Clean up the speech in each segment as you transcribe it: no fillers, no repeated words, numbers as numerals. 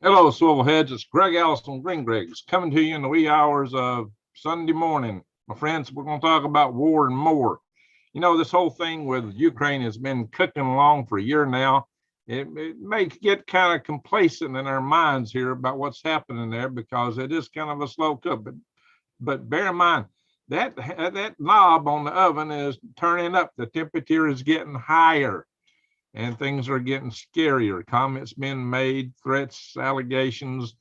Hello, Swivelheads. It's Greg Allison, Green Greg's, coming to you in the wee hours of Sunday morning. My friends, we're going to talk about war and more. You know, this whole thing with Ukraine has been cooking along for a year now. It may get kind of complacent in our minds here about what's happening there because it is kind of a slow cook. But bear in mind, that knob on the oven is turning up. The temperature is getting higher and things are getting scarier. Comments being made, threats, allegations,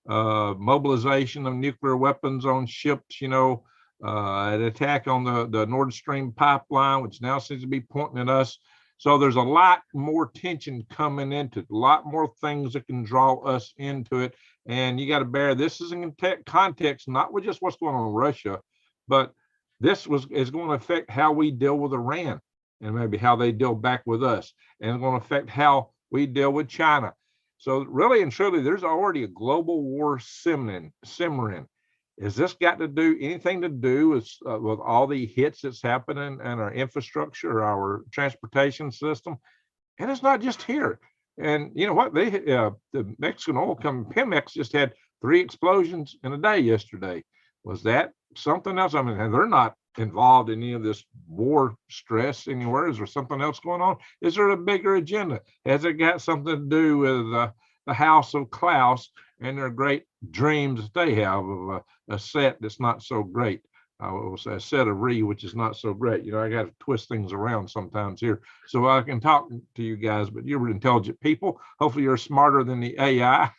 mobilization of nuclear weapons on ships, an attack on the Nord Stream pipeline, which now seems to be pointing at us. So there's a lot more tension coming into it, a lot more things that can draw us into it. And you got to bear this is in context, not with just what's going on in Russia, but is going to affect how we deal with Iran and maybe how they deal back with us, and it's going to affect how we deal with China. So really and truly, there's already a global war simmering. Has this got to do anything to do with all the hits that's happening in our infrastructure, our transportation system? And it's not just here. And you know what? The Mexican oil company Pemex just had 3 explosions in a day yesterday. Was that something else? I mean, they're not involved in any of this war stress anywhere. Is there something else going on? Is there a bigger agenda? Has it got something to do with the House of Klaus and their great dreams that they have of a set that's not so great? I will say a set of which is not so great. You know, I got to twist things around sometimes here so I can talk to you guys, but you're intelligent people. Hopefully you're smarter than the AI,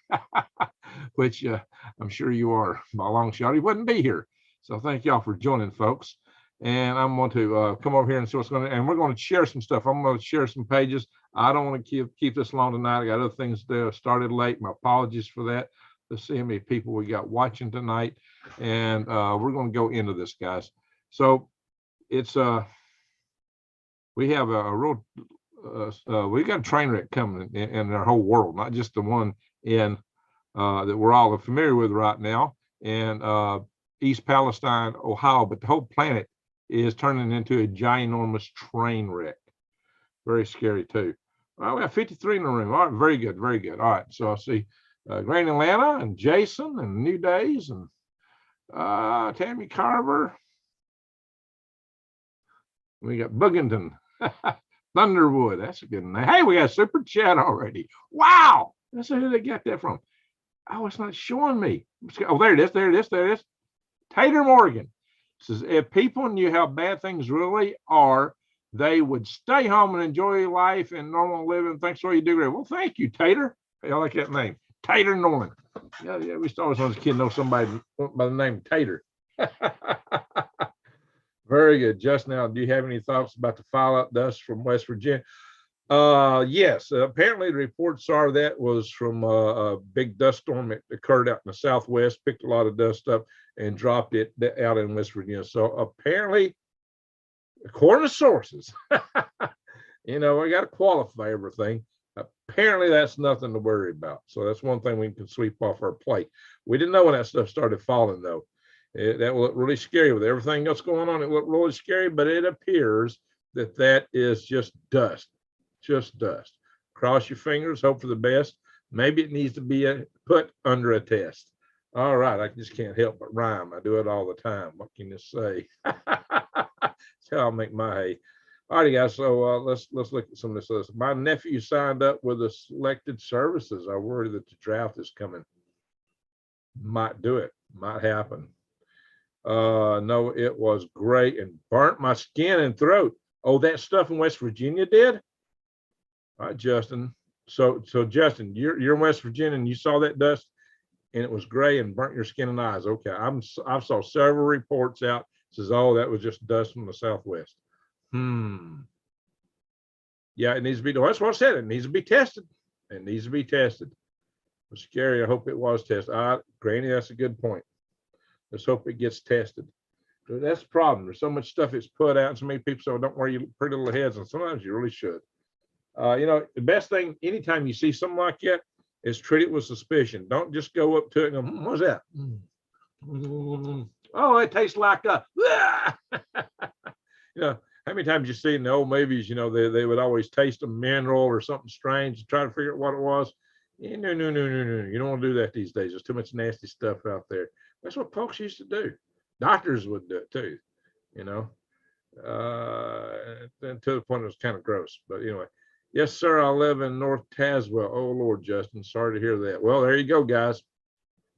which I'm sure you are by a long shot. He wouldn't be here. So thank y'all for joining, folks. And I'm going to come over here and see what's going to, and we're going to share some stuff. I'm going to share some pages. I don't want to keep this long tonight. I got other things to started late. My apologies for that. Let's see how many people we got watching tonight. And we're going to go into this, guys. So it's, we have a real, we got a train wreck coming in our whole world, not just the one in that we're all familiar with right now in East Palestine, Ohio, but the whole planet is turning into a ginormous train wreck. Very scary too. Well, we have 53 in the room. All right, very good, very good. All right, so I see Grand Atlanta and Jason and New Days and Tammy Carver. We got Boogington, Thunderwood. That's a good name. Hey, we got super chat already. Wow, let's see who they got that from. Oh, it's not showing me. Oh, there it is. There it is. There it is. Tater Morgan says, if people knew how bad things really are, they would stay home and enjoy life and normal living. Thanks for all you do. Well, thank you, Tater. Hey, I like that name. Tater Norman. Yeah, we used to always want this kid know somebody by the name Tater. Very good. Just now, do you have any thoughts about the fallout dust from West Virginia? Yes, apparently the reports are that was from a big dust storm that occurred out in the Southwest, picked a lot of dust up and dropped it out in West Virginia. So apparently, according to sources, we got to qualify everything. Apparently that's nothing to worry about. So that's one thing we can sweep off our plate. We didn't know when that stuff started falling though. That looked really scary with everything else going on. It looked really scary, but it appears that is just dust. Just dust. Cross your fingers, hope for the best. Maybe it needs to be put under a test. All right, I just can't help but rhyme. I do it all the time. What can you say? That's how I make my hay. All right, guys. So let's look at some of this. My nephew signed up with the selected services. I worry that the drought is coming. Might do it. Might happen. No, it was great and burnt my skin and throat. Oh, that stuff in West Virginia did? All right, Justin. So Justin, you're in West Virginia and you saw that dust and it was gray and burnt your skin and eyes. Okay, I've saw several reports out says, oh, that was just dust from the Southwest. Yeah, it needs to be. That's what I said. It needs to be tested. It needs to be tested. It was scary. I hope it was tested. Granny, that's a good point. Let's hope it gets tested. That's the problem. There's so much stuff that's put out, and so many people say, don't wear your pretty little heads, and sometimes you really should. The best thing, anytime you see something like that, is treat it with suspicion. Don't just go up to it and go, what's that? Oh, it tastes like a, how many times you see in the old movies, they would always taste a mineral or something strange to try to figure out what it was. Yeah, no, no, no, no, no. You don't want to do that these days. There's too much nasty stuff out there. That's what folks used to do. Doctors would do it too, you know. And to the point it was kind of gross. But anyway, yes, sir. I live in North Tazewell. Oh Lord, Justin, sorry to hear that. Well, there you go, guys.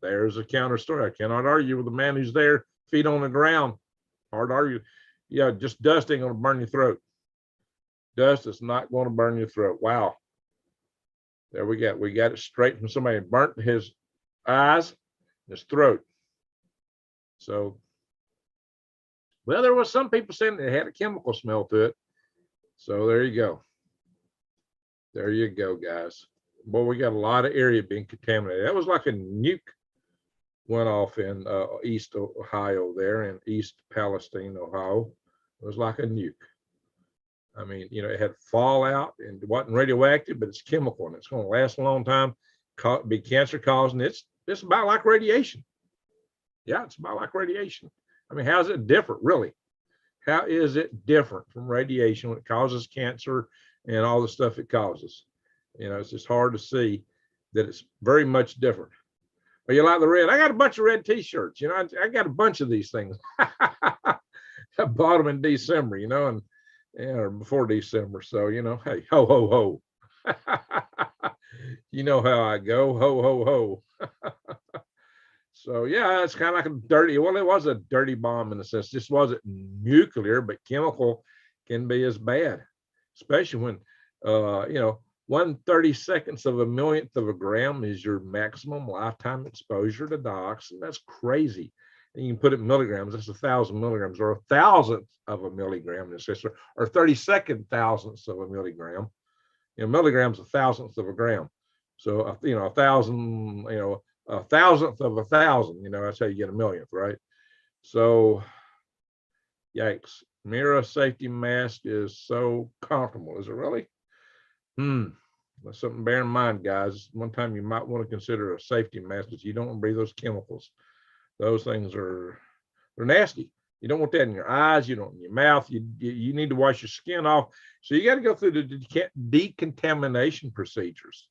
There's a counter story. I cannot argue with a man who's there, feet on the ground. Hard to argue. Yeah, just dust ain't gonna burn your throat. Dust is not going to burn your throat. Wow. There we got it straight from somebody who burnt his eyes, his throat. So, well, there was some people saying it had a chemical smell to it. So there you go. There you go, guys. Boy, we got a lot of area being contaminated. That was like a nuke went off in East Ohio there, in East Palestine, Ohio. It was like a nuke. I mean, you know, it had fallout and it wasn't radioactive, but it's chemical and it's going to last a long time, be cancer causing. It's about like radiation. Yeah, it's about like radiation. I mean, how's it different, really? How is it different from radiation when it causes cancer and all the stuff it causes? You know, it's just hard to see that it's very much different. But you like the red? I got a bunch of red T-shirts. You know, I got a bunch of these things. I bought them in December, you know, and yeah, or before December. So, you know, hey, ho, ho, ho. You know how I go, ho, ho, ho. So, yeah, it's kind of like a dirty, well, it was a dirty bomb in a sense. This wasn't nuclear, but chemical can be as bad, especially when, you know, 1/32 of a millionth of a gram is your maximum lifetime exposure to dioxin. That's crazy. And you can put it in milligrams. That's 1,000 milligrams, or 1,000th of a milligram, or 32nd thousandths of a milligram. You know, milligrams 1,000th of a gram. So you know, 1,000. You know, 1,000th of 1,000. You know, that's how you get a millionth, right? So, yikes! Mira safety mask is so comfortable. Is it really? That's something to bear in mind, guys. One time you might want to consider a safety mask because you don't want to breathe those chemicals. Those things they're nasty. You don't want that in your eyes. You don't in your mouth. You need to wash your skin off. So you got to go through the decontamination procedures.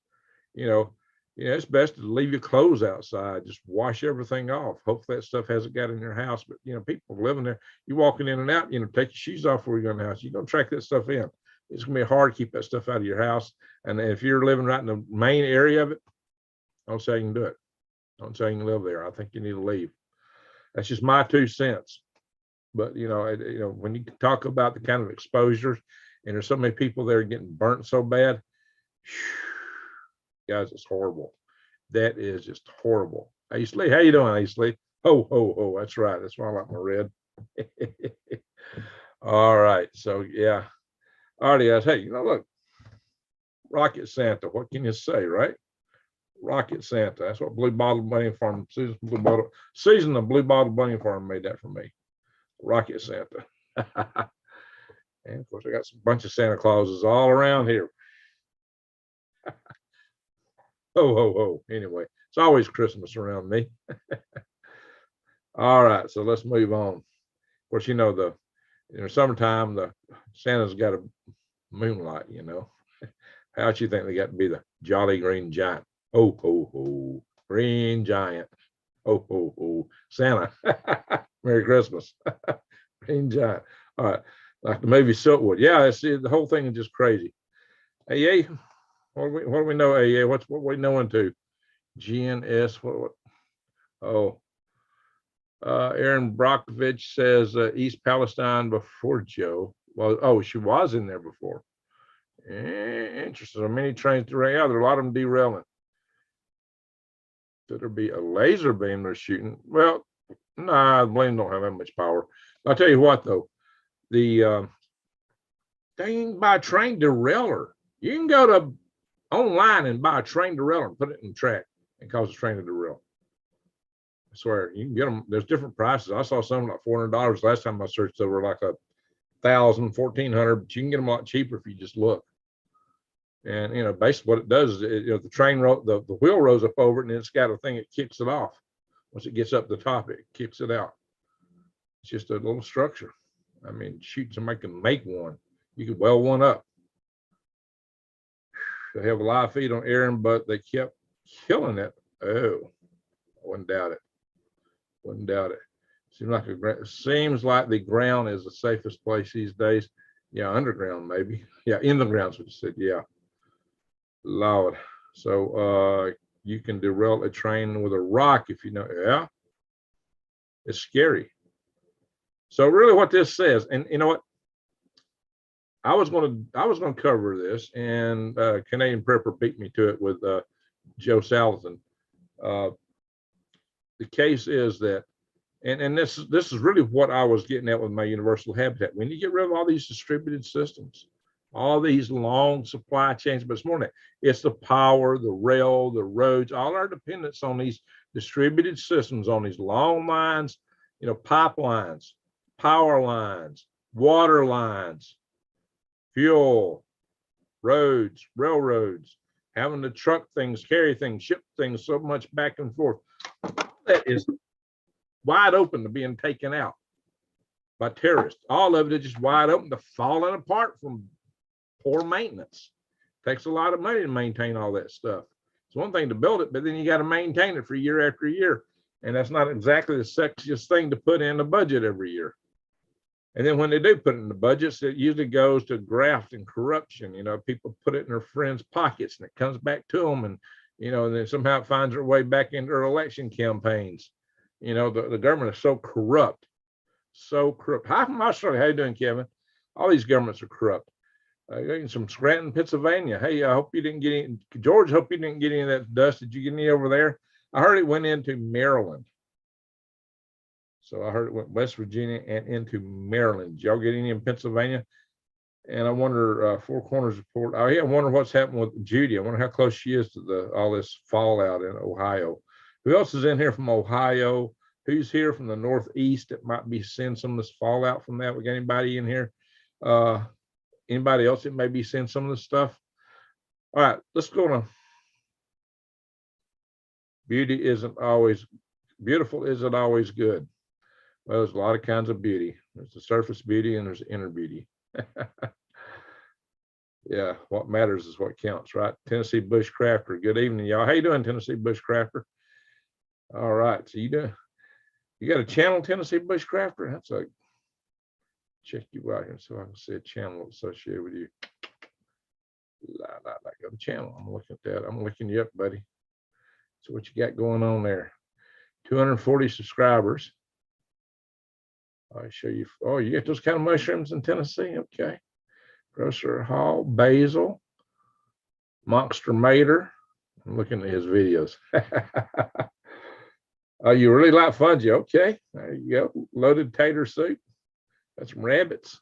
You know, it's best to leave your clothes outside. Just wash everything off. Hopefully that stuff hasn't got in your house. But you know, people living there, you walking in and out. You know, take your shoes off before you go in the house. You're gonna track that stuff in. It's gonna be hard to keep that stuff out of your house. And if you're living right in the main area of it, don't say you can do it. Don't say you can live there. I think you need to leave. That's just my 2 cents. But you know, when you talk about the kind of exposures, and there's so many people that are getting burnt so bad, guys, it's horrible. That is just horrible. Ace Lee, how you doing, Ace Lee? Ho, ho, ho. That's right. That's why I like my red. All right. So yeah. All right, guys. Hey, you know, look, Rocket Santa. What can you say, right? Rocket Santa. That's what Blue Bottle Bunny Farm, Season of Blue Bottle Bunny Farm made that for me. Rocket Santa. And of course, I got a bunch of Santa Clauses all around here. Ho, ho, ho. Anyway, it's always Christmas around me. All right, so let's move on. Of course, you know, summertime, the Santa's got a moonlight, you know. How'd you think they got to be the Jolly Green Giant? Ho, ho, ho. Green Giant. Ho, ho, ho. Santa. Merry Christmas. Green Giant. All right. Like the movie Silkwood. Yeah, the whole thing is just crazy. AA, what do we know, AA? What we know into? GNS, what? Oh. Aaron Brockovich says East Palestine before Joe. Well, oh, she was in there before. Interesting. So many trains derail. Yeah, there are a lot of them derailing. Should there be a laser beam they're shooting? Well, nah, the blame don't have that much power. I'll tell you what, though, they can buy a train derailer. You can go to online and buy a train derailer and put it in the track and cause the train to derail. I swear, you can get them. There's different prices. I saw some like $400 last time I searched. They were like $1,000, $1,400, but you can get them a lot cheaper if you just look. And you know, basically what it does is, the train the wheel rolls up over it, and then it's got a thing that kicks it off. Once it gets up the top, it kicks it out. It's just a little structure. I mean, shoot, somebody can make one. You could weld one up. They have a live feed on Aaron, but they kept killing it. Oh, I wouldn't doubt it. Wouldn't doubt it. Seems like the ground is the safest place these days. Yeah, underground maybe. Yeah, in the ground's what you said. Yeah, Lord. So you can derail a train with a rock if you know. Yeah, it's scary. So really, what this says, and you know what, I was gonna cover this, and Canadian Prepper beat me to it with Joe Salatin. The case is that, and this is really what I was getting at with my universal habitat. When you get rid of all these distributed systems, all these long supply chains, but it's more than that. It's the power, the rail, the roads, all our dependence on these distributed systems, on these long lines, you know, pipelines, power lines, water lines, fuel, roads, railroads, having to truck things, carry things, ship things so much back and forth. That is wide open to being taken out by terrorists. All of it is just wide open to falling apart from poor maintenance. Takes a lot of money to maintain all that stuff. It's one thing to build it, but then you got to maintain it for year after year. And that's not exactly the sexiest thing to put in the budget every year. And then when they do put it in the budgets, it usually goes to graft and corruption. You know, people put it in their friends' pockets and it comes back to them. And, you know, and then somehow it finds their way back into their election campaigns. You know, the government is so corrupt, so corrupt. Hi from Australia. How you doing, Kevin? All these governments are corrupt. From Scranton, Pennsylvania. Hey, I hope you didn't get any. George, hope you didn't get any of that dust. Did you get any over there? I heard it went into Maryland. So I heard it went West Virginia and into Maryland. Did y'all get any in Pennsylvania? And I wonder, Four Corners report. Oh, yeah, I wonder what's happened with Judy. I wonder how close she is to all this fallout in Ohio. Who else is in here from Ohio? Who's here from the Northeast that might be seeing some of this fallout from that? We got anybody in here? Anybody else that may be seeing some of this stuff? All right, let's go on. Beauty isn't always beautiful. Isn't always good. Well, there's a lot of kinds of beauty. There's the surface beauty and there's inner beauty. Yeah, what matters is what counts, right? Tennessee Bushcrafter. Good evening, y'all. How you doing, Tennessee Bushcrafter? All right, so you got a channel, Tennessee Bushcrafter? That's a check you out here so I can see a channel associated with you. Go to channel. I'm looking at that. I'm looking you up, buddy. So what you got going on there? 240 subscribers. I show you. Oh, you get those kind of mushrooms in Tennessee? Okay. Grocer Hall, basil, Monster Mater. I'm looking at his videos. Oh, you really like fungi? Okay. There you go. Loaded tater soup. That's some rabbits.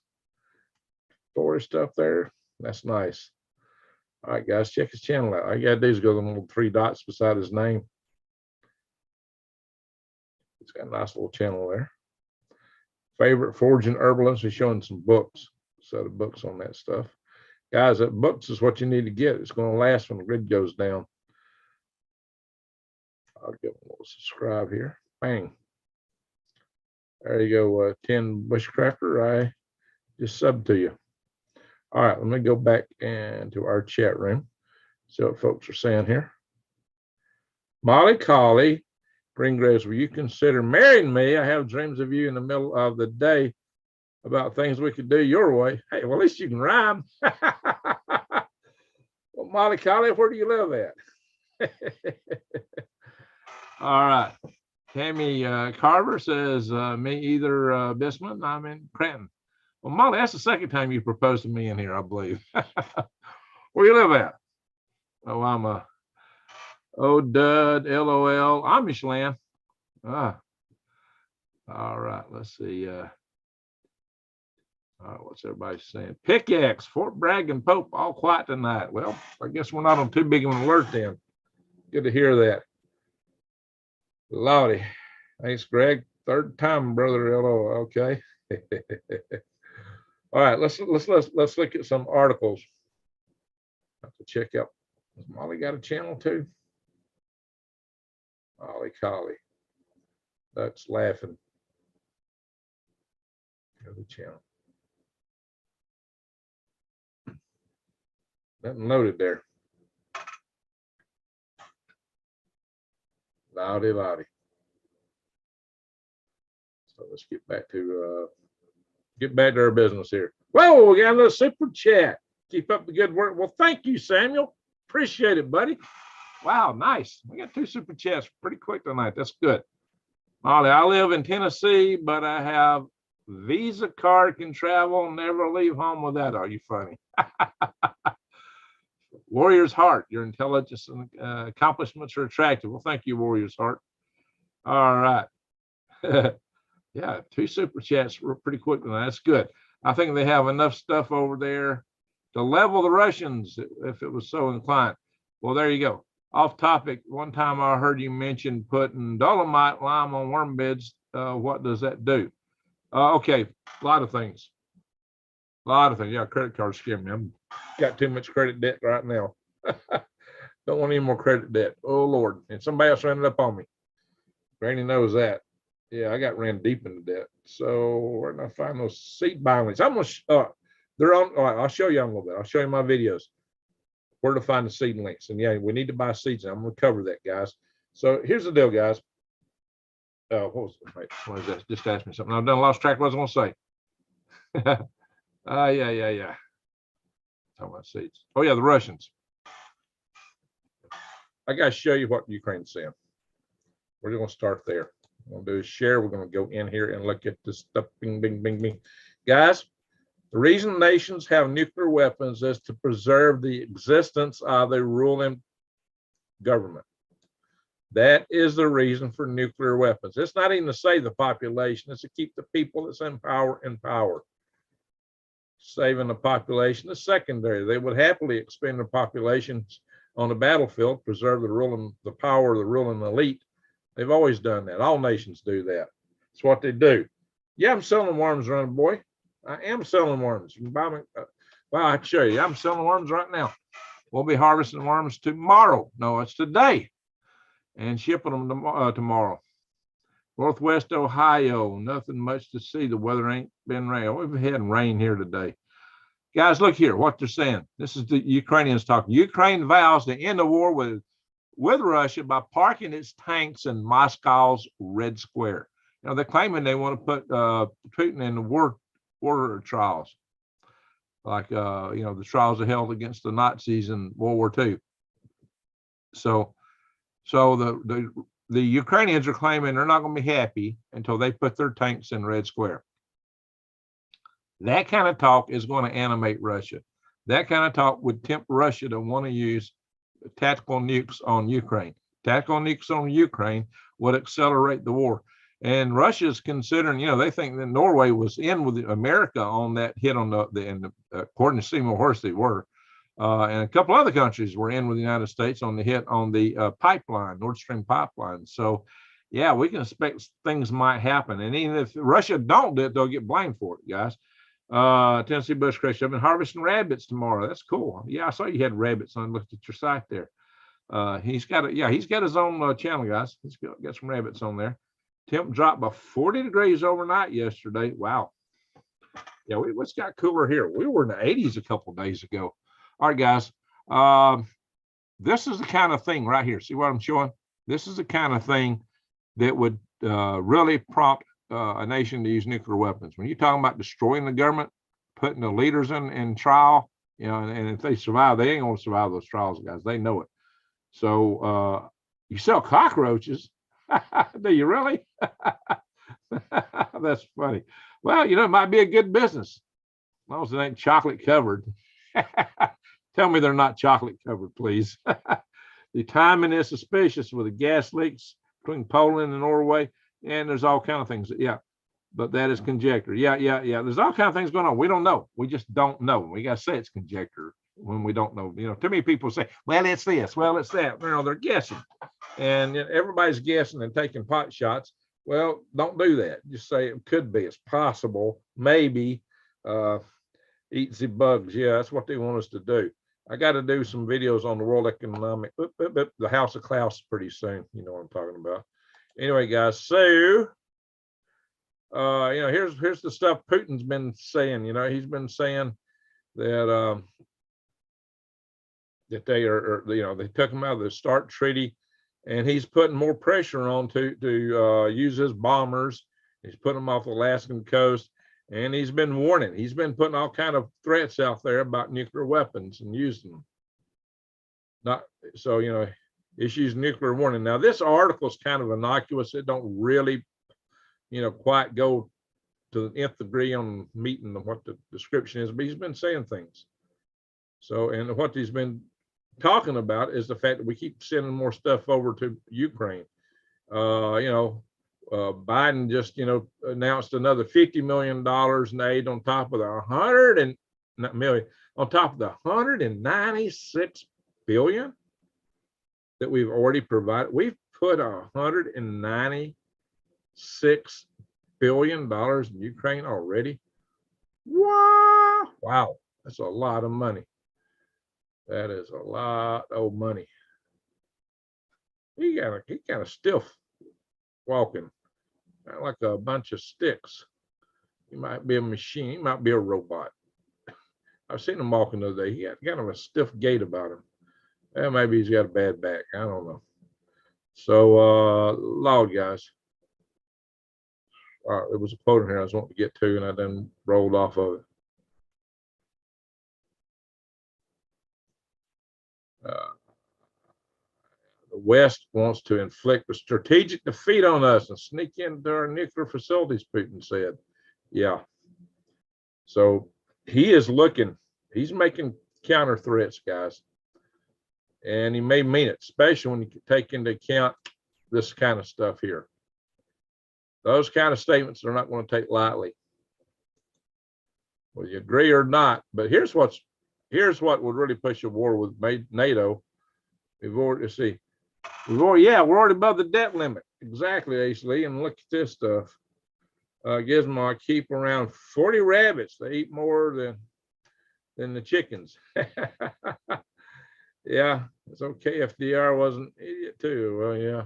Forest stuff there. That's nice. All right, guys, check his channel out. All you gotta do is go to the little 3 dots beside his name. It's got a nice little channel there. Favorite foraging herbalist. He's showing some books, a set of books on that stuff. Guys, that books is what you need to get. It's going to last when the grid goes down. I'll give him a little subscribe here. Bang. There you go, 10 Bushcrafter. I just subbed to you. All right, let me go back into our chat room. See what folks are saying here. Molly Colley, Greengraves, will you consider marrying me? I have dreams of you in the middle of the day about things we could do your way. Hey, well, at least you can rhyme. Well, Molly Colley, where do you live at? All right. Tammy Carver says, me either, Bismarck. I'm in Cranton. Well, Molly, that's the second time you proposed to me in here, I believe. Where you live at? Oh, I'm a dud, LOL, Amish land. Ah. All right, let's see. All right, what's everybody saying? Pickaxe, Fort Bragg and Pope, all quiet tonight. Well, I guess we're not on too big of an alert then. Good to hear that. Lottie, thanks, Greg. Third time, brother. LO. Okay. All right, let's look at some articles. Have to check out. Has Molly got a channel too? Molly Collie. That's laughing. Go to channel. Nothing loaded there. Lottie, lottie. So let's get back to our business here. Whoa, we got a little super chat. Keep up the good work. Well, thank you, Samuel. Appreciate it, buddy. Wow, nice. We got 2 super chats pretty quick tonight. That's good. Molly, I live in Tennessee, but I have Visa card, can travel, never leave home without. Are you funny? Warrior's Heart, your intelligence and accomplishments are attractive. Well, thank you, Warrior's Heart. All right. Yeah, 2 super chats were pretty quick tonight. That's good. I think they have enough stuff over there to level the Russians if it was so inclined. Well, there you go. Off topic, one time I heard you mention putting dolomite lime on worm beds. What does that do? Okay, a lot of things. Yeah, credit cards scare me. I've got too much credit debt right now. Don't want any more credit debt. Oh, Lord. And somebody else ran it up on me. Granny knows that. Yeah, I got ran deep into debt. So where did I find those seed buying links? I'm gonna they're on. All right, I'll show you in a little bit. I'll show you my videos where to find the seed links. And yeah, we need to buy seeds. I'm gonna cover that, guys. So here's the deal, guys. What is that? Just ask me something. I've done lost track of what I was gonna say. Yeah. Talking about seeds. Oh yeah, the Russians. I gotta show you what Ukraine's saying. We're gonna start there. What we'll do is share. We're going to go in here and look at this stuff. Bing, bing, bing, bing. Guys, the reason nations have nuclear weapons is to preserve the existence of a ruling government. That is the reason for nuclear weapons. It's not even to save the population. It's to keep the people that's in power in power. Saving the population is secondary. They would happily expend their populations on the battlefield, preserve the power of the ruling elite. They've always done that. All nations do that. It's what they do. Yeah, I'm selling worms, running boy. I am selling worms. You can buy me. Well, I can show you. I'm selling worms right now. We'll be harvesting worms tomorrow. No, it's today. And shipping them tomorrow. Northwest Ohio, nothing much to see. The weather ain't been rain. We've had rain here today. Guys, look here, what they're saying. This is the Ukrainians talking. Ukraine vows to end the war with Russia by parking its tanks in Moscow's Red Square. You know, they're claiming they want to put Putin in the war trials, like the trials they held against the Nazis in World War II. So the Ukrainians are claiming they're not going to be happy until they put their tanks in Red Square. That kind of talk is going to animate Russia. That kind of talk would tempt Russia to want to use tactical nukes on Ukraine. Tactical nukes on Ukraine would accelerate the war. And Russia's considering, they think that Norway was in with America on that hit on according to Seymour Horst, they were. And a couple other countries were in with the United States on the hit on the pipeline, Nord Stream pipeline. So, yeah, we can expect things might happen. And even if Russia don't do it, they'll get blamed for it, guys. Tennessee Bush Crash. I've been harvesting rabbits tomorrow. That's cool. Yeah, I saw you had rabbits on. Looked at your site there. He's got his own channel, guys. He's got some rabbits on there. Temp dropped by 40 degrees overnight yesterday. Wow. Yeah, it's got cooler here. We were in the 80s a couple of days ago. All right, guys. This is the kind of thing right here. See what I'm showing? This is the kind of thing that would really prompt a nation to use nuclear weapons. When you're talking about destroying the government, putting the leaders in trial, and if they survive, they ain't going to survive those trials, guys. They know it. So you sell cockroaches. Do you really? That's funny. Well, it might be a good business. As long as it ain't chocolate covered. Tell me they're not chocolate covered, please. The timing is suspicious with the gas leaks between Poland and Norway. And there's all kind of things. Yeah, but that is conjecture. Yeah. There's all kind of things going on. We don't know. We just don't know. We got to say it's conjecture when we don't know. Too many people say, well, it's this, well, it's that. They're guessing. And everybody's guessing and taking pot shots. Well, don't do that. Just say it could be. It's possible. Maybe. Eat the bugs. Yeah, that's what they want us to do. I got to do some videos on the World Economic, the House of Klaus pretty soon. You know what I'm talking about. Anyway, guys, so here's the stuff Putin's been saying. He's been saying that that they they took him out of the START treaty. and he's putting more pressure on to use his bombers. He's putting them off the Alaskan coast, and he's been warning. He's been putting all kind of threats out there about nuclear weapons and using them. Not so, you know, issues nuclear warning. Now, this article is kind of innocuous. It don't really, you know, quite go to the nth degree on meeting what the description is, but he's been saying things. So, and what he's been talking about is the fact that we keep sending more stuff over to Ukraine. You know, Biden just, you know, announced another $50 million in aid on top of the 196 billion that we've already provided. We've put $196 billion in Ukraine already. Wow, that's a lot of money. That is a lot of money. He kind of stiff walking, like a bunch of sticks. He might be a machine. He might be a robot. I've seen him walking the other day. He had kind of a stiff gait about him. Well, maybe he's got a bad back. I don't know. So, Lord, guys. There was a quote in here I was wanting to get to, and I then rolled off of it. The West wants to inflict a strategic defeat on us and sneak into our nuclear facilities, Putin said. Yeah. So he is looking, he's making counter threats, guys. And he may mean it, especially when you take into account this kind of stuff here. Those kind of statements are not going to take lightly. Whether you agree or not, but here's what would really push a war with NATO. We're already above the debt limit. Exactly, Ace Lee. And look at this stuff. Gizmo, I keep around 40 rabbits. They eat more than the chickens. Yeah, it's okay. FDR wasn't an idiot too. Well, yeah.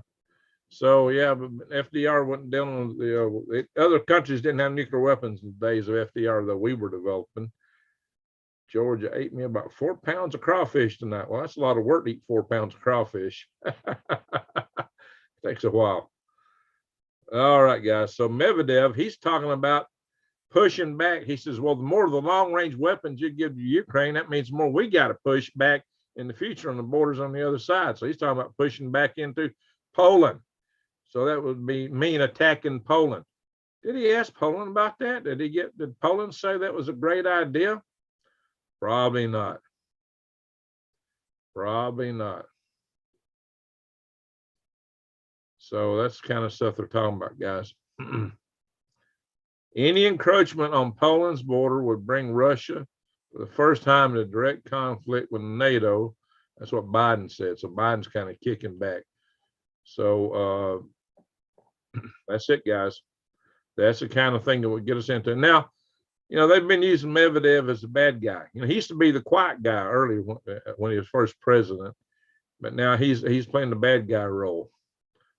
So yeah, but FDR wasn't dealing with the other countries didn't have nuclear weapons in the days of FDR that we were developing. Georgia ate me about 4 pounds of crawfish tonight. Well, that's a lot of work to eat 4 pounds of crawfish. Takes a while. All right, guys. So Medvedev, he's talking about pushing back. He says, well, the more of the long-range weapons you give to Ukraine, that means the more we got to push back in the future on the borders on the other side. So he's talking about pushing back into Poland. So that would mean attacking Poland. Did he ask Poland about that? Did Poland say that was a great idea? Probably not. Probably not. So that's the kind of stuff they're talking about, guys. Any encroachment on Poland's border would bring Russia for the first time in a direct conflict with NATO. That's what Biden said. So Biden's kind of kicking back. So that's it, guys. That's the kind of thing that would get us into. Now, you know, they've been using Medvedev as the bad guy. You know, he used to be the quiet guy earlier when he was first president, but now he's playing the bad guy role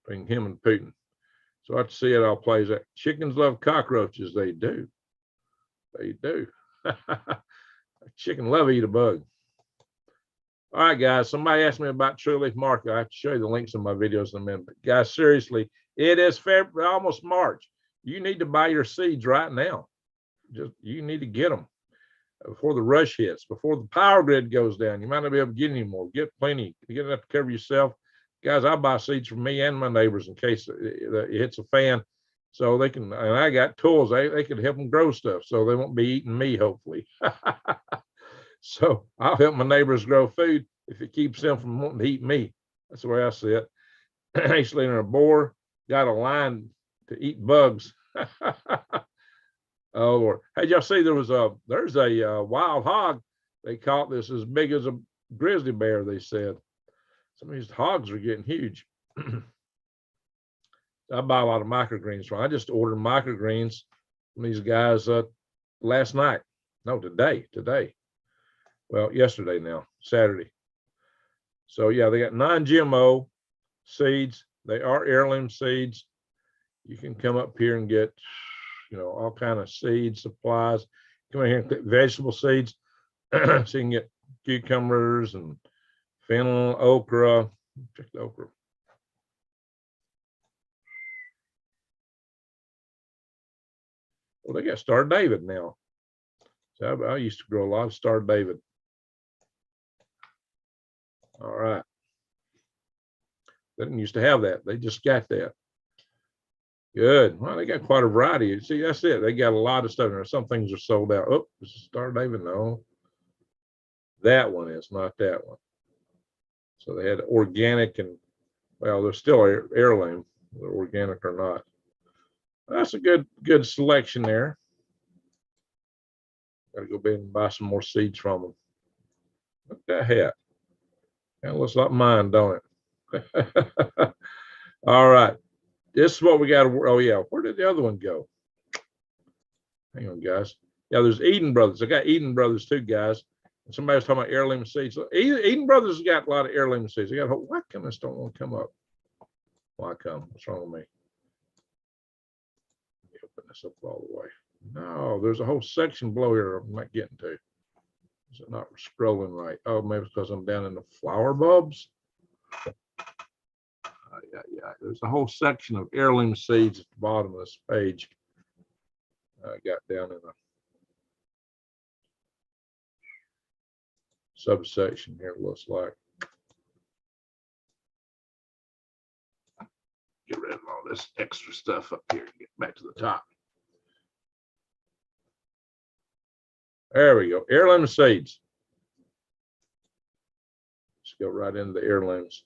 between him and Putin. So I have to see it all plays out. Chickens love cockroaches. They do. They do. Chicken love eat a bug. All right, guys. Somebody asked me about True Leaf Market. I have to show you the links in my videos in a minute. But guys, seriously, it is February, almost March. You need to buy your seeds right now. You need to get them before the rush hits, before the power grid goes down. You might not be able to get any more. Get plenty. You get enough to cover yourself. Guys, I buy seeds for me and my neighbors in case it hits a fan. So they can, and I got tools. They can help them grow stuff so they won't be eating me, hopefully. So I'll help my neighbors grow food if it keeps them from wanting to eat me. That's the way I see it. Actually, in a boar got a line to eat bugs. Oh Lord! Hey, y'all see there's a wild hog. They caught this as big as a grizzly bear. They said some of these hogs are getting huge. I buy a lot of microgreens from. I just ordered microgreens from these guys last night. No, today. Well, yesterday now, Saturday. So yeah, they got non-GMO seeds. They are heirloom seeds. You can come up here and get, you know, all kind of seed supplies. Come in here and get vegetable seeds. So you can get cucumbers and fennel, okra. Check the okra. Well, they got Star David now. So I used to grow a lot of Star David. All right. They didn't used to have that. They just got that. Good. Well, they got quite a variety. See, that's it. They got a lot of stuff there. Some things are sold out. Oh, this is Star David. No, that one is not that one. So they had organic and, well, they're still heirloom, whether organic or not. That's a good selection there. Got to go back and buy some more seeds from them. Look at that hat. That looks like mine, don't it? All right. This is what we got to, oh yeah, where did the other one go? Hang on, guys. Yeah, there's Eden Brothers. I got Eden Brothers too, guys. And somebody was talking about heirloom seeds. Eden Brothers has got a lot of heirloom seeds. I got, why come this don't want to come up? Why come? What's wrong with me? Let me open this up all the way. No, there's a whole section below here I'm not getting to. Is it not scrolling right? Oh, maybe it's because I'm down in the flower bulbs. Yeah. There's a whole section of heirloom seeds at the bottom of this page. I got down in a subsection here, it looks like. Get rid of all this extra stuff up here and get back to the top. There we go. Heirloom seeds. Let's go right into the heirlooms.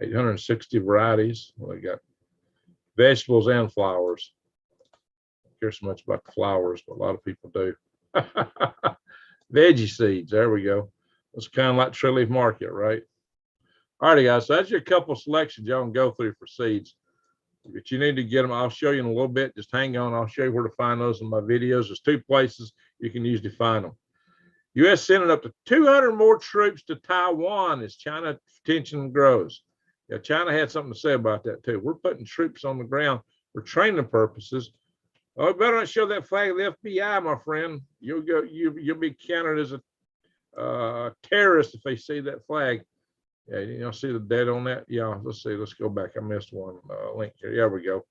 860 varieties. Well, they got vegetables and flowers. I don't care so much about the flowers, but a lot of people do. Veggie seeds. There we go. It's kind of like Tree Leaf Market, right? All righty, guys. So that's your couple selections y'all can go through for seeds. But you need to get them. I'll show you in a little bit. Just hang on. I'll show you where to find those in my videos. There's 2 places you can usually find them. U.S. sending up to 200 more troops to Taiwan as China tension grows. Yeah, China had something to say about that too. We're putting troops on the ground for training purposes. Oh, better not show that flag of the FBI, my friend. You'll be counted as a terrorist if they see that flag. Yeah, you know, see the dead on that. Yeah, let's see. Let's go back. I missed one link here. There we go.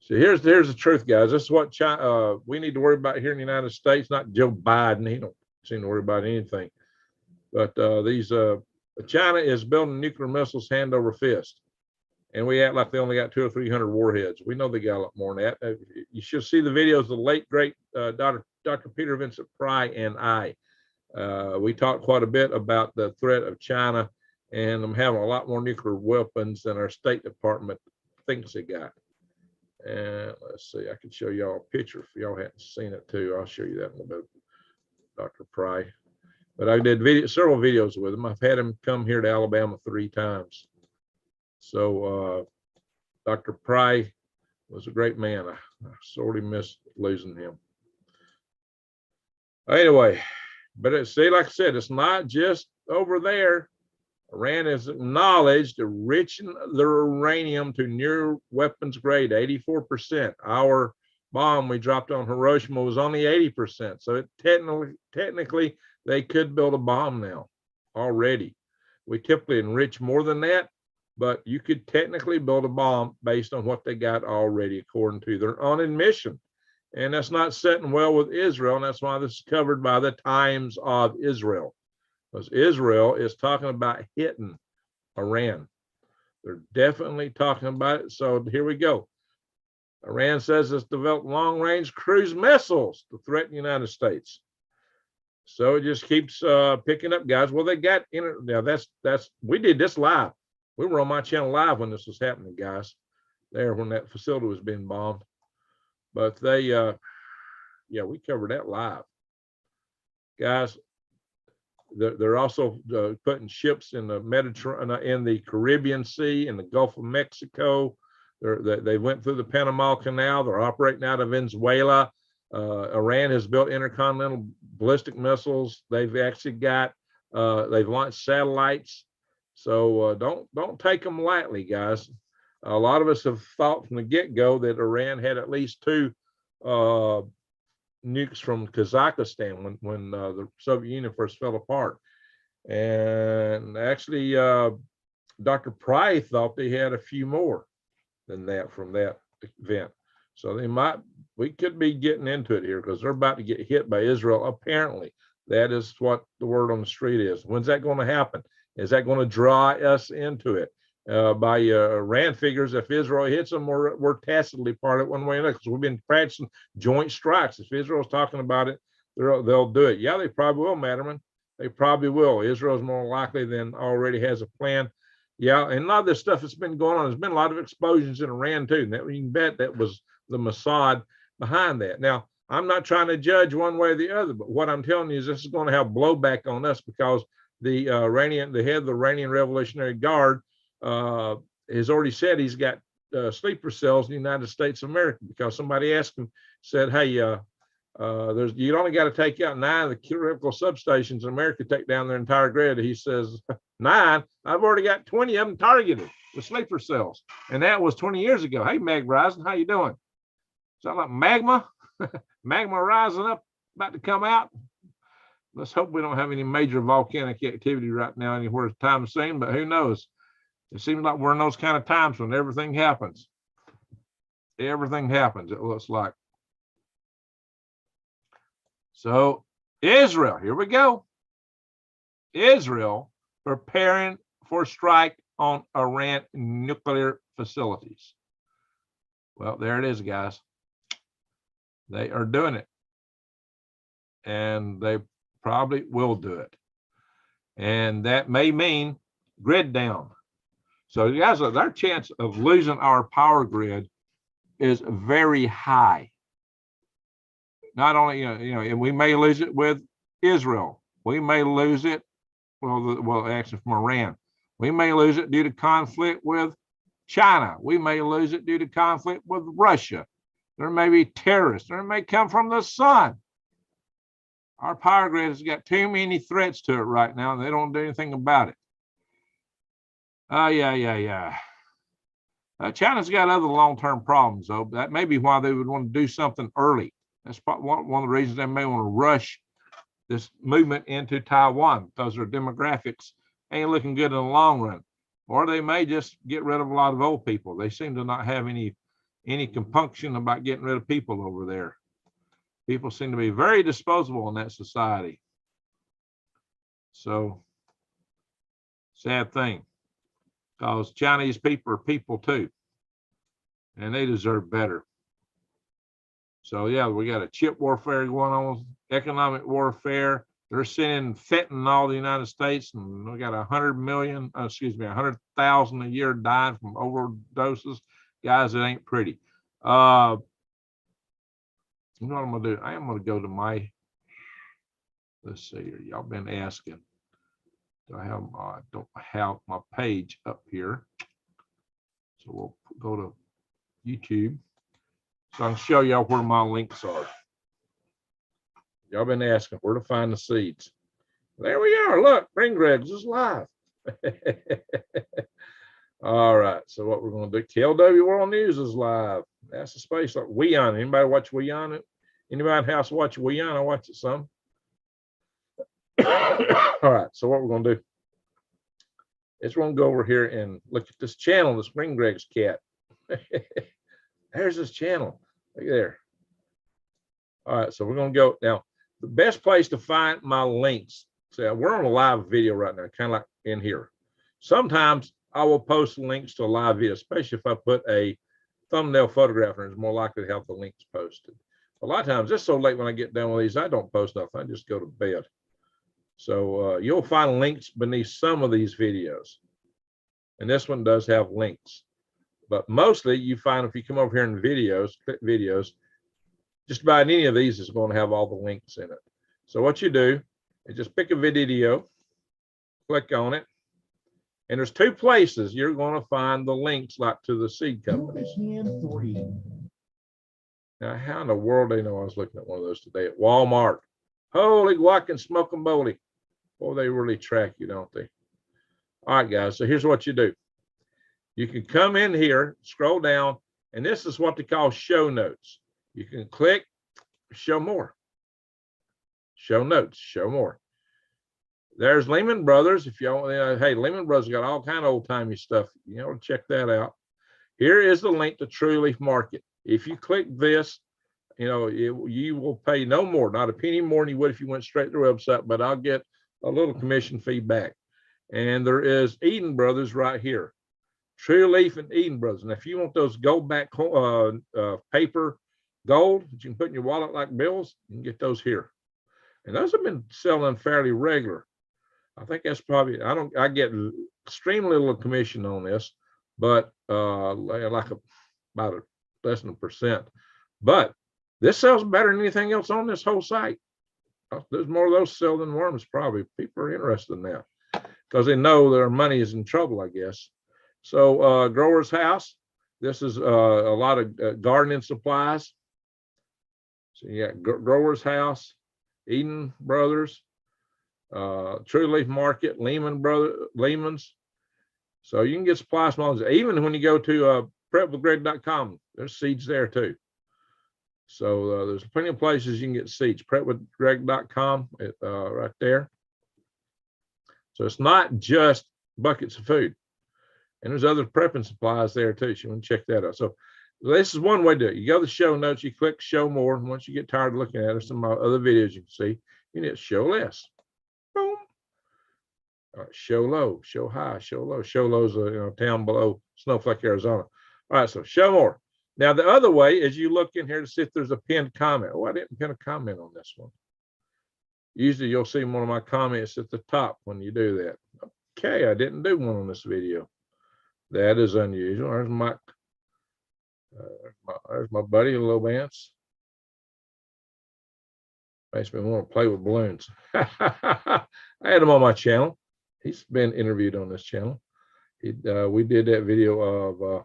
So here's the truth, guys. This is what China, we need to worry about here in the United States. Not Joe Biden. He don't seem to worry about anything. But China is building nuclear missiles hand over fist, and we act like they only got 200 or 300 warheads. We know they got a lot more than that. You should see the videos of the late great Dr. Peter Vincent Pry and I. We talked quite a bit about the threat of China and them having a lot more nuclear weapons than our State Department thinks they got. And let's see, I can show y'all a picture if y'all hadn't seen it too. I'll show you that in a little bit, Dr. Pry. But I did several videos with him. I've had him come here to Alabama 3 times. So Dr. Pry was a great man. I sort of missed losing him. Anyway, but see, like I said, it's not just over there. Iran has acknowledged enriching their uranium to near weapons grade, 84%. Our bomb we dropped on Hiroshima was only 80%. So it technically they could build a bomb now already. We typically enrich more than that, but you could technically build a bomb based on what they got already, according to their own admission. And that's not sitting well with Israel. And that's why this is covered by the Times of Israel. Because Israel is talking about hitting Iran. They're definitely talking about it. So here we go. Iran says it's developed long-range cruise missiles to threaten the United States. So it just keeps picking up, guys. Well, they got now. That's we did this live. We were on my channel live when this was happening, guys. There when that facility was being bombed. But they, yeah, we covered that live, guys. They're also putting ships in the Mediterranean, in the Caribbean Sea, in the Gulf of Mexico. They went through the Panama Canal. They're operating out of Venezuela. Iran has built intercontinental ballistic missiles. They've actually got, they've launched satellites. So don't take them lightly, guys. A lot of us have thought from the get-go that Iran had at least 2 nukes from Kazakhstan when the Soviet Union first fell apart. And actually, Dr. Pry thought they had a few more than that from that event. So we could be getting into it here because they're about to get hit by Israel. Apparently, that is what the word on the street is. When's that going to happen? Is that going to draw us into it? By Rand figures, if Israel hits them, we're tacitly part of it one way or another, because we've been practicing joint strikes. If Israel's talking about it, they'll do it. Yeah, they probably will, Matterman. They probably will. Israel's more likely than already has a plan. Yeah, and a lot of this stuff that's been going on, there's been a lot of explosions in Iran too. And that, you can bet that was the Mossad behind that. Now, I'm not trying to judge one way or the other, but what I'm telling you is this is going to have blowback on us, because the head of the Iranian Revolutionary Guard has already said he's got sleeper cells in the United States of America, because somebody asked him, said, hey, you only got to take out 9 of the critical substations in America, take down their entire grid. He says, 9? I've already got 20 of them targeted with sleeper cells. And that was 20 years ago. Hey, Meg Rising, how you doing? Sound like magma? Magma rising up, about to come out. Let's hope we don't have any major volcanic activity right now anywhere at the time of seeing, but who knows? It seems like we're in those kind of times when everything happens. Everything happens, it looks like. So Israel, here we go. Israel preparing for strike on Iran nuclear facilities. Well, there it is, guys. They are doing it. And they probably will do it. And that may mean grid down. So guys, our chance of losing our power grid is very high. Not only, and we may lose it with Israel. We may lose it, actually from Iran. We may lose it due to conflict with China. We may lose it due to conflict with Russia. There may be terrorists. There may come from the sun. Our power grid has got too many threats to it right now, and they don't do anything about it. China's got other long-term problems, though. That may be why they would want to do something early. That's one of the reasons they may want to rush this movement into Taiwan, because their demographics ain't looking good in the long run. Or they may just get rid of a lot of old people. They seem to not have any compunction about getting rid of people over there. People seem to be very disposable in that society. So, sad thing, because Chinese people are people too, and they deserve better. So yeah, we got a chip warfare going on, economic warfare. They're sending fentanyl to the United States, and we got 100,000 a year dying from overdoses. Guys, it ain't pretty. You know what I'm gonna do? I am gonna go to my, let's see here. Y'all been asking. Do I don't have my page up here. So we'll go to YouTube. So I can show y'all where my links are. Y'all been asking where to find the seeds. There we are. Look, Green Greg's is live. All right. So what we're going to do, KLW World News is live. That's the space. Like WWIII. Anybody watch WWIII? Anybody in the house watch WWIII? I watch it some. All right. So what we're going to do is we're going to go over here and look at this channel, this Green Greg's cat. There's this channel. Look there. All right. So we're going to go now. The best place to find my links. So we're on a live video right now, kind of like in here. Sometimes I will post links to a live video, especially if I put a thumbnail photograph in, it's more likely to have the links posted. A lot of times it's so late when I get done with these, I don't post nothing. I just go to bed. So you'll find links beneath some of these videos. And this one does have links. But mostly you find if you come over here in videos, click videos, just about any of these is going to have all the links in it. So what you do is just pick a video, click on it, and there's 2 places you're going to find the links, like to the seed companies. Now, how in the world do they know I was looking at one of those today at Walmart? Holy guac and smoke and bully. Boy, they really track you, don't they? All right, guys, so here's what you do. You can come in here, scroll down, and this is what they call show notes. You can click show more, show notes, show more. There's Lehman Brothers. If y'all, hey, Lehman Brothers got all kind of old timey stuff. You know, check that out. Here is the link to True Leaf Market. If you click this, you know, you will pay no more, not a penny more than you would if you went straight to the website, but I'll get a little commission fee back. And there is Eden Brothers right here. True Leaf and Eden Brothers. And if you want those gold back paper gold that you can put in your wallet like bills, you can get those here. And those have been selling fairly regular. I think that's probably, I get extremely little commission on this, but like about less than 1%. But this sells better than anything else on this whole site. There's more of those sell than worms, probably. People are interested in that because they know their money is in trouble, I guess. So Grower's House, this is a lot of gardening supplies. So you got Grower's House, Eden Brothers, True Leaf Market, LEHMAN'S. So you can get supplies from all these. Even when you go to prepwithgreg.com, there's seeds there too. So there's plenty of places you can get seeds. Prepwithgreg.com right there. So it's not just buckets of food. And there's other prepping supplies there too. So you want to check that out. So this is one way to do it. You go to the show notes, you click show more. And once you get tired of looking at it, some of my other videos you can see, you need to show less. Boom. All right, show low, show high, show low. Show low's a town below Snowflake, Arizona. All right, so show more. Now the other way is you look in here to see if there's a pinned comment. Oh, I didn't pin a comment on this one. Usually you'll see one of my comments at the top when you do that. Okay, I didn't do one on this video. That is unusual. There's my buddy, Low Bance. Makes me want to play with balloons. I had him on my channel. He's been interviewed on this channel. We did that video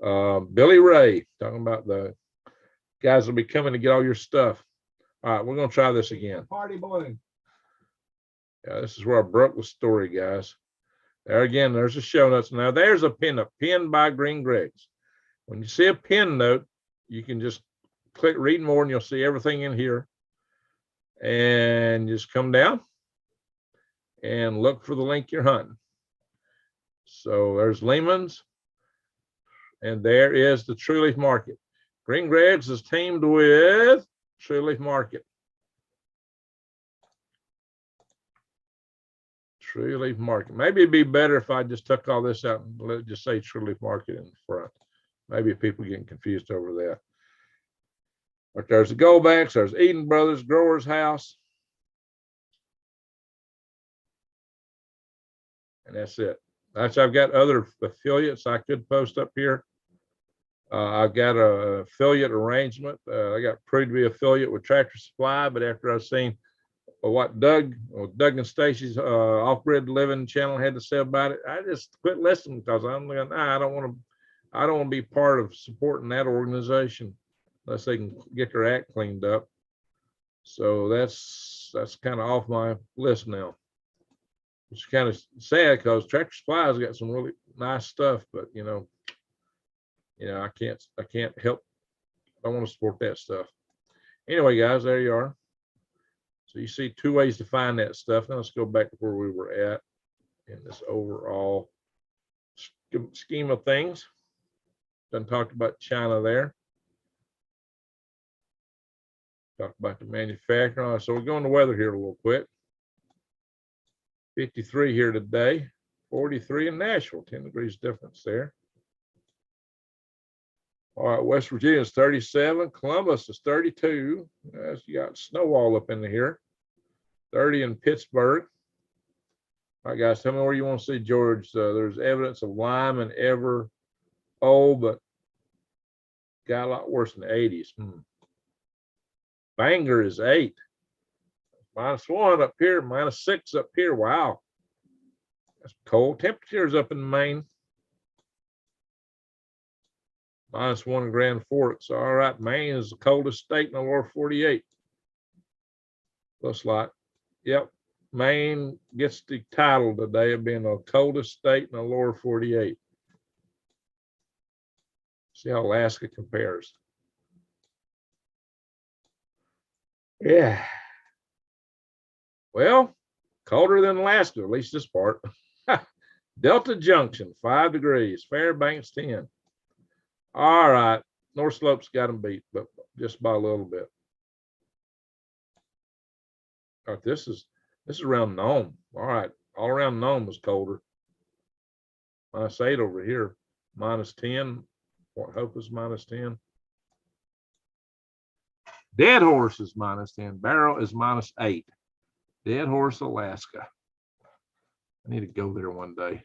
of Billy Ray talking about the guys will be coming to get all your stuff. All right, we're gonna try this again. Party balloon. Yeah, this is where I broke the story, guys. There again, there's a show notes. Now there's a pin by Green Greg's. When you see a pin note, you can just click read more and you'll see everything in here. And just come down and look for the link you're hunting. So there's LEHMAN'S, and there is the True Leaf Market. Green Greg's is teamed with True Leaf Market. True Leaf Market. Maybe it'd be better if I just took all this out and let it just say True Leaf Market in front. Maybe people getting confused over that. But there's the Goldbacks, there's Eden Brothers, Grower's House. And that's it. Actually, I've got other affiliates I could post up here. I've got an affiliate arrangement. I got approved to be affiliate with Tractor Supply, but after I've seen what Doug and Stacy's off-grid living channel had to say about it, I just quit listening because I'm like, nah, I don't want to be part of supporting that organization unless they can get their act cleaned up. So that's kind of off my list now. It's kind of sad because Tractor Supply has got some really nice stuff, but I can't help. I want to support that stuff. Anyway, guys, there you are. So you see two ways to find that stuff. Now let's go back to where we were at in this overall scheme of things. Done talked about China there. Talk about the manufacturing. So we're going to weather here a little quick. 53 here today, 43 in Nashville, 10 degrees difference there. All right, West Virginia is 37, Columbus is 32. You got snow all up in here. 30 in Pittsburgh. All right, guys, tell me where you want to see George. There's evidence of Lyman ever old, but got a lot worse in the 80s. Bangor is 8. -1 up here, -6 up here. Wow. That's cold. Temperatures up in Maine. -1 in Grand Forks. All right. Maine is the coldest state in the lower 48. Looks like. Yep. Maine gets the title today of being the coldest state in the lower 48. See how Alaska compares. Yeah. Well, colder than Alaska, at least this part. Delta Junction, 5 degrees. Fairbanks, 10. All right. North Slope's got them beat, but just by a little bit. All right, this is around Nome. All right. All around Nome is colder. -8 over here. -10. Port Hope is -10. Dead Horse is -10. Barrow is -8. Dead Horse, Alaska. I need to go there one day.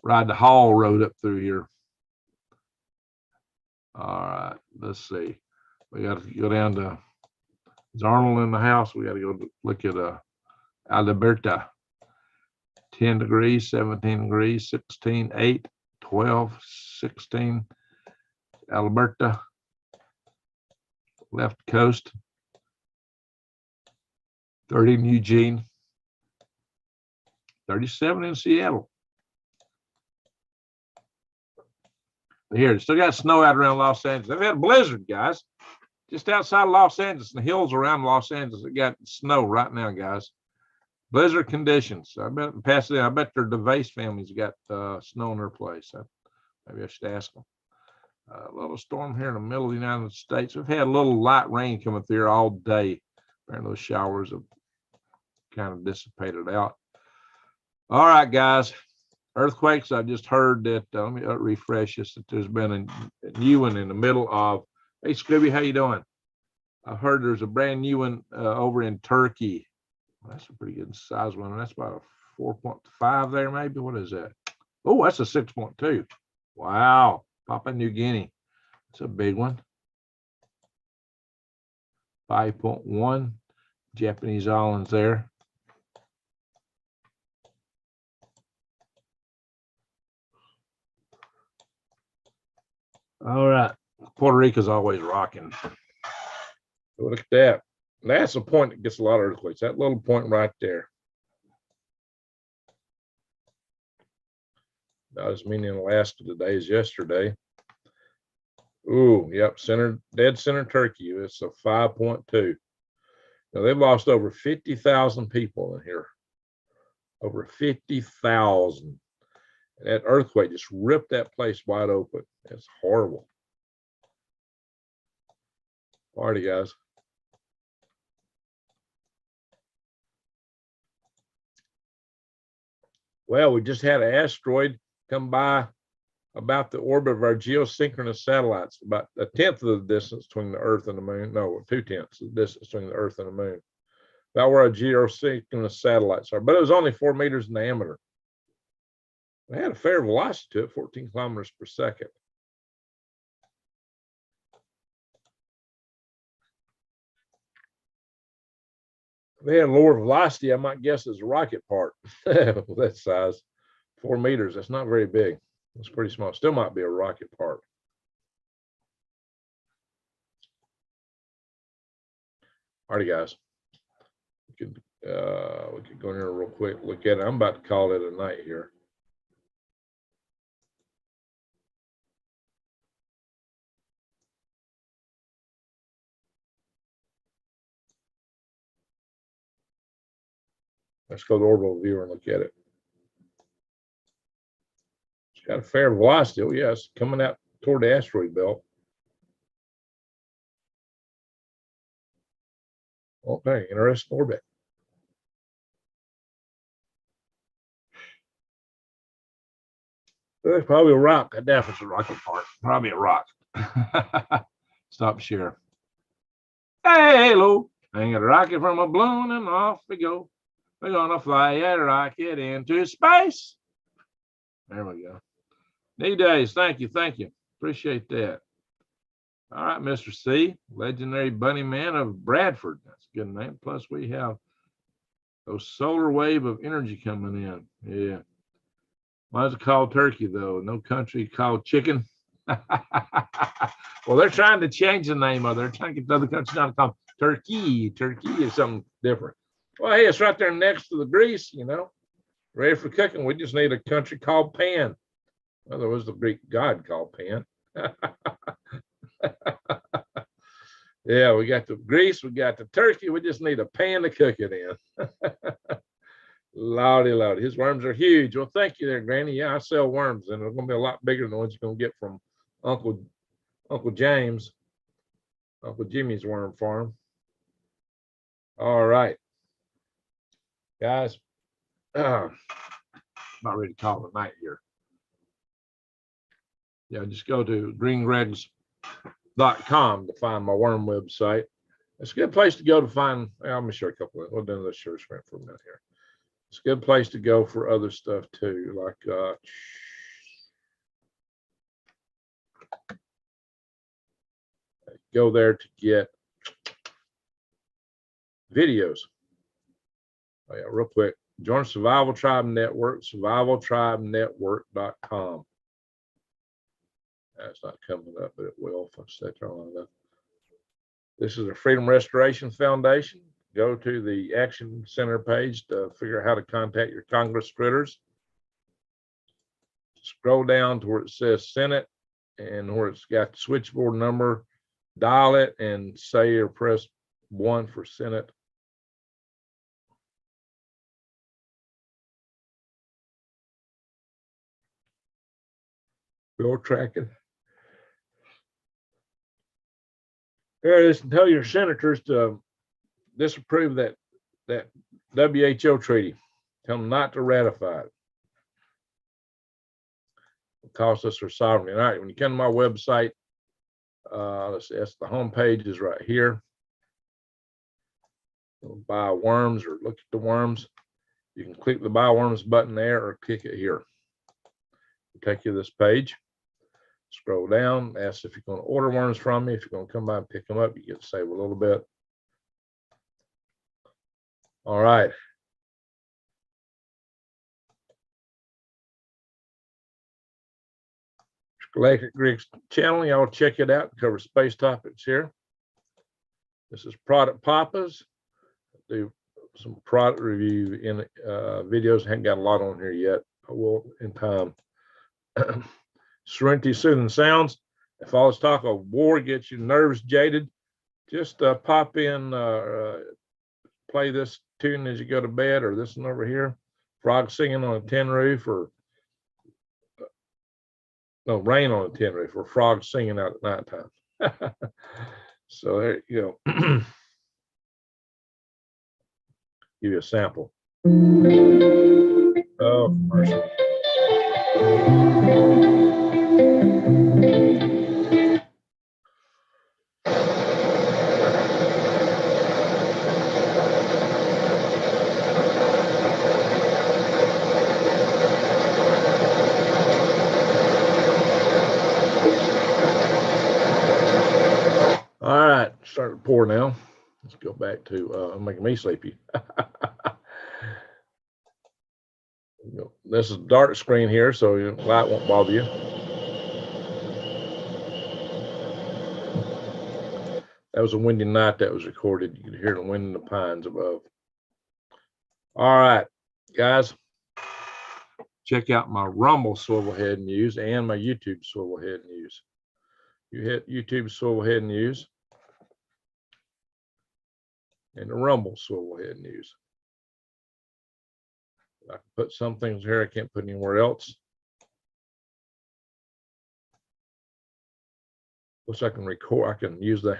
Ride the Hall Road up through here. All right, let's see. We got to go down to, is Arnold in the house? We got to go look at Alberta. 10 degrees, 17 degrees, 16, 8, 12, 16. Alberta. Left coast. 30 in Eugene. 37 in Seattle. Here, it's still got snow out around Los Angeles. They've had a blizzard, guys. Just outside Los Angeles, and the hills around Los Angeles, it got snow right now, guys. Blizzard conditions. I bet Pasadena, I bet their DeVace families got snow in their place. Maybe I should ask them. A little storm here in the middle of the United States. We've had a little light rain coming through here all day. Apparently those showers have kind of dissipated out. All right, guys. Earthquakes, I just heard that, let me refresh this, that there's been a new one in the middle of, hey, Scooby, how you doing? I've heard there's a brand new one over in Turkey. That's a pretty good size one. That's about a 4.5 there, maybe. What is that? Oh, that's a 6.2. Wow. Papua New Guinea. It's a big one. 5.1. Japanese islands there. All right. Puerto Rico's always rocking. Look at that. That's a point that gets a lot of earthquakes. That little point right there. Not as many in Alaska today as yesterday. Ooh, yep, dead center Turkey. It's a 5.2. Now they've lost over 50,000 people in here. Over 50,000. That earthquake just ripped that place wide open. It's horrible. Alrighty, guys. Well, we just had an asteroid come by about the orbit of our geosynchronous satellites, about 1/10 of the distance between the Earth and the Moon. No, 2/10 of the distance between the Earth and the Moon. About where our geosynchronous satellites are, but it was only 4 meters in diameter. They had a fair velocity to it, 14 kilometers per second. They had lower velocity, I might guess, as a rocket part. That size, 4 meters. That's not very big. It's pretty small. Still might be a rocket part. All right, guys. We could go in here real quick, look at it. I'm about to call it a night here. Let's go to orbital viewer and look at it. It's got a fair velocity. Oh, yeah, it's coming out toward the asteroid belt. Okay, interesting orbit. It's probably a rock. I doubt it's a rocket part. Probably a rock. Stop share. Hey, hello. Hang a rocket from a balloon and off we go. We're gonna fly a rocket into space. There we go. D-Days, thank you, thank you. Appreciate that. All right, Mr. C, legendary bunny man of Bradford. That's a good name. Plus, we have those solar wave of energy coming in. Yeah. Why is it called turkey, though? No country called chicken. Well, they're trying to change the name of it. They're trying to get the other countries not to call them turkey. Turkey is something different. Well, hey, it's right there next to the grease, you know. Ready for cooking. We just need a country called Pan. Well, there was the Greek god called Pan. Yeah, we got the grease, we got the turkey. We just need a pan to cook it in. Lordy, lordy. His worms are huge. Well, thank you there, Granny. Yeah, I sell worms, and they're going to be a lot bigger than the ones you're going to get from Uncle James, Uncle Jimmy's worm farm. All right, guys. About ready to call it a night here. Yeah, just go to greengregs.com to find my worm website. It's a good place to go to find. Well, let me show you a couple of. We'll do this share screen for a minute here. It's a good place to go for other stuff too, like go there to get videos. Oh yeah, real quick. Join Survival Tribe Network, survivaltribenetwork.com. That's not coming up, but it will if I set there long enough. This is a Freedom Restoration Foundation. Go to the Action Center page to figure out how to contact your Congress critters. Scroll down to where it says Senate and where it's got the switchboard number, dial it and say or press 1 for Senate. Bill tracking. There it is. Tell your senators to disapprove that WHO treaty. Tell them not to ratify it. It costs us our sovereignty. All right, when you come to my website, let's see, that's the home page is right here. Buy worms or look at the worms. You can click the buy worms button there or click it here. It'll take you to this page. Scroll down, ask if you're going to order worms from me. If you're going to come by and pick them up, you get to save a little bit. All right. Escalating Griggs channel, y'all check it out. Cover space topics here. This is Product Papas. Do some product review in videos. I haven't got a lot on here yet. I will in time. Serenity Soothing Sounds. If all this talk of war gets your nerves jaded, just pop in, play this tune as you go to bed, or this one over here, Frog Singing on a Tin Roof, or no, Rain on a Tin Roof, or Frogs Singing out at nighttime. So there you go. Give you a sample. Oh, mercy. All right, start to pour now. Let's go back to making me sleepy. This is dark screen here, so your light won't bother you. That was a windy night that was recorded. You could hear the wind in the pines above. All right, guys, check out my Rumble Swivelhead News and my YouTube Swivelhead News. You hit YouTube Swivelhead News and the Rumble Swivelhead News. I can put some things here I can't put anywhere else. Which I can record. I can use that.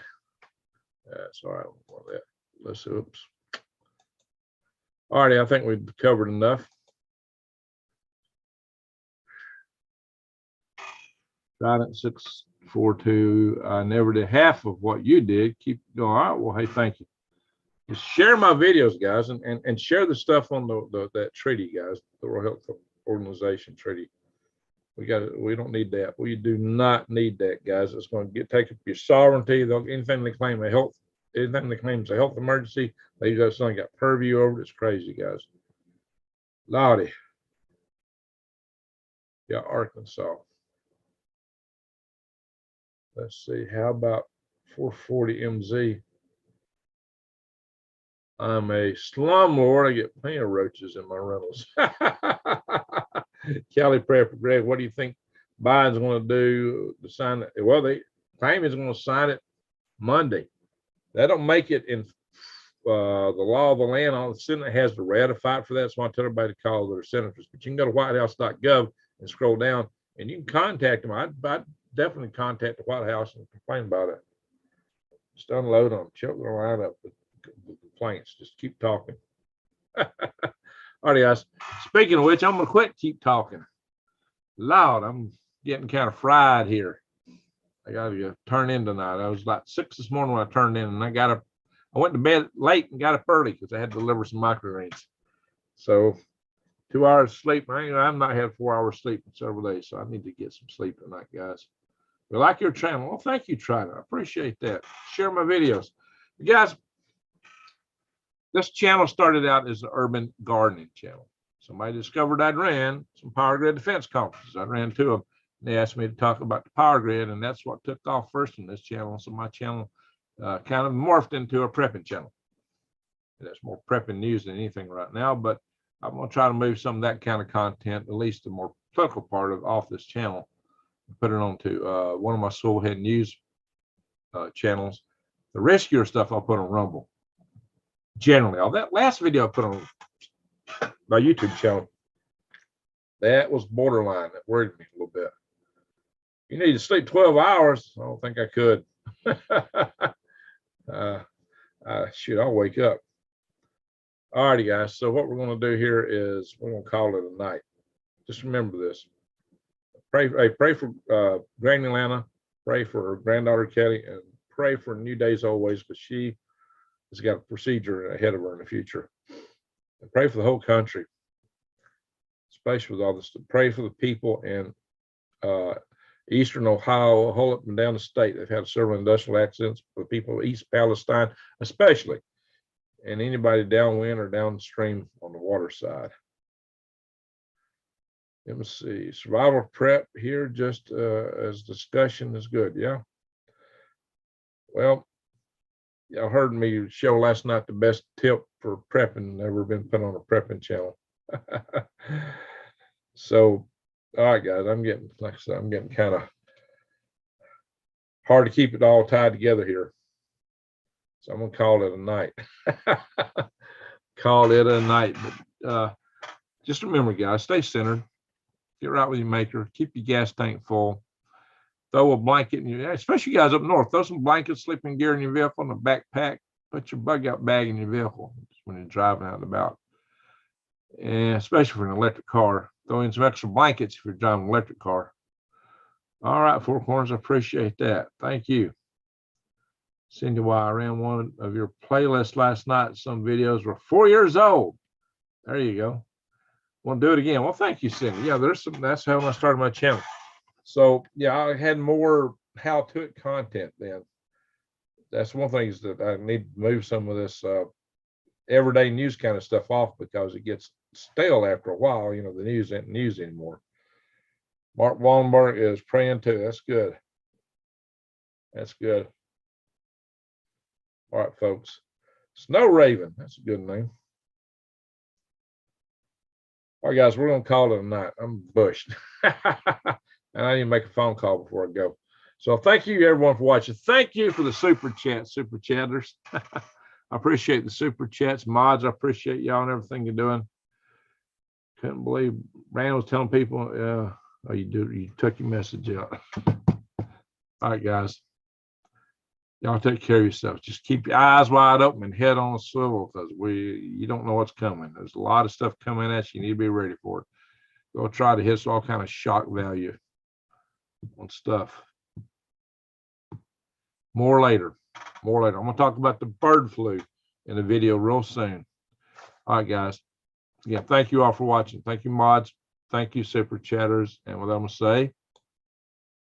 That's all right. Let's see. Oops. All righty, I think we've covered enough. Guidance 642. I never did half of what you did. Keep going. All right. Well, hey, thank you. Just share my videos, guys, and share the stuff on that treaty, guys, the World Health Organization treaty. We don't need that. We do not need that, guys. It's going to take up your sovereignty. Anything they claim anything that claims a health emergency, they just got purview over it. It's crazy, guys. Lottie. Yeah, Arkansas. Let's see. How about 440 MZ? I'm a slumlord. I get plenty of roaches in my rentals. Kelly Prayer for Greg, what do you think Biden's going to do to sign it? Well, they claim he's going to sign it Monday. That don't make it in law of the land. All the Senate has to ratify it for that. So I tell everybody to call their senators. But you can go to whitehouse.gov and scroll down, and you can contact them. I'd definitely contact the White House and complain about it. Just unload them, choke the line up with complaints. Just keep talking. All right, guys. Speaking of which, I'm gonna keep talking. Lord, I'm getting kind of fried here. I got to turn in tonight. I was like 6 this morning when I turned in, and I went to bed late and got up early because I had to deliver some microgreens. So 2 hours sleep. I've not had 4 hours sleep in several days, so I need to get some sleep tonight, guys. We like your channel. Well, thank you, Trina. I appreciate that. Share my videos. Guys, this channel started out as an urban gardening channel. Somebody discovered I'd ran some power grid defense conferences. I ran 2 of them. They asked me to talk about the power grid, and that's what took off first in this channel. So my channel kind of morphed into a prepping channel. That's more prepping news than anything right now, but I'm going to try to move some of that kind of content, at least the more political part of off this channel, and put it onto one of my Soulhead news channels. The riskier stuff I'll put on Rumble. Generally, all that last video I put on my YouTube channel, that was borderline. That worried me a little bit. You need to sleep 12 hours. I don't think I could. Shoot, I'll wake up. All righty, guys. So what we're going to do here is we're going to call it a night. Just remember this. Pray for Granny Lana. Pray for her granddaughter Kelly, and pray for New Days Always, because she has got a procedure ahead of her in the future. And pray for the whole country, especially with all this. Pray for the people in Eastern Ohio, whole up and down the state. They've had several industrial accidents for the people of East Palestine, especially, and anybody downwind or downstream on the water side. Let me see. Survival prep here, just as discussion is good. Yeah. Well, y'all heard me show last night the best tip for prepping ever been put on a prepping channel. So, all right, guys, I'm getting, like I said, I'm getting kind of hard to keep it all tied together here. So I'm going to call it a night. Call it a night. But just remember, guys, stay centered. Get right with your maker. Keep your gas tank full. Throw a blanket in your, especially you guys up north, throw some blankets, sleeping gear in your vehicle, in a backpack. Put your bug out bag in your vehicle when you're driving out and about. And especially for an electric car. Throw in some extra blankets if you're driving an electric car. All right, Four Corners, I appreciate that. Thank you. Cindy, why I ran one of your playlists last night. Some videos were 4 years old. There you go. Want to do it again? Well, thank you, Cindy. Yeah, there's some. That's how I started my channel. So yeah, I had more how-to-it content then. That's one thing, is that I need to move some of this everyday news kind of stuff off, because it gets stale after a while. You know, the news isn't news anymore. Mark Wallenberg is praying too. That's good. That's good. All right, folks. Snow Raven. That's a good name. All right, guys, we're going to call it a night. I'm bushed. And I need to make a phone call before I go. So thank you, everyone, for watching. Thank you for the super chat, super chatters. I appreciate the super chats. Mods, I appreciate y'all and everything you're doing. Couldn't believe Rand was telling people, oh, you took your message out. All right, guys. Y'all take care of yourselves. Just keep your eyes wide open and head on a swivel, because you don't know what's coming. There's a lot of stuff coming at you. You need to be ready for it. Go try to hit all kind of shock value on stuff. More later. More later. I'm going to talk about the bird flu in a video real soon. All right, guys. Again, thank you all for watching. Thank you, mods. Thank you, super chatters. And what I'm going to say,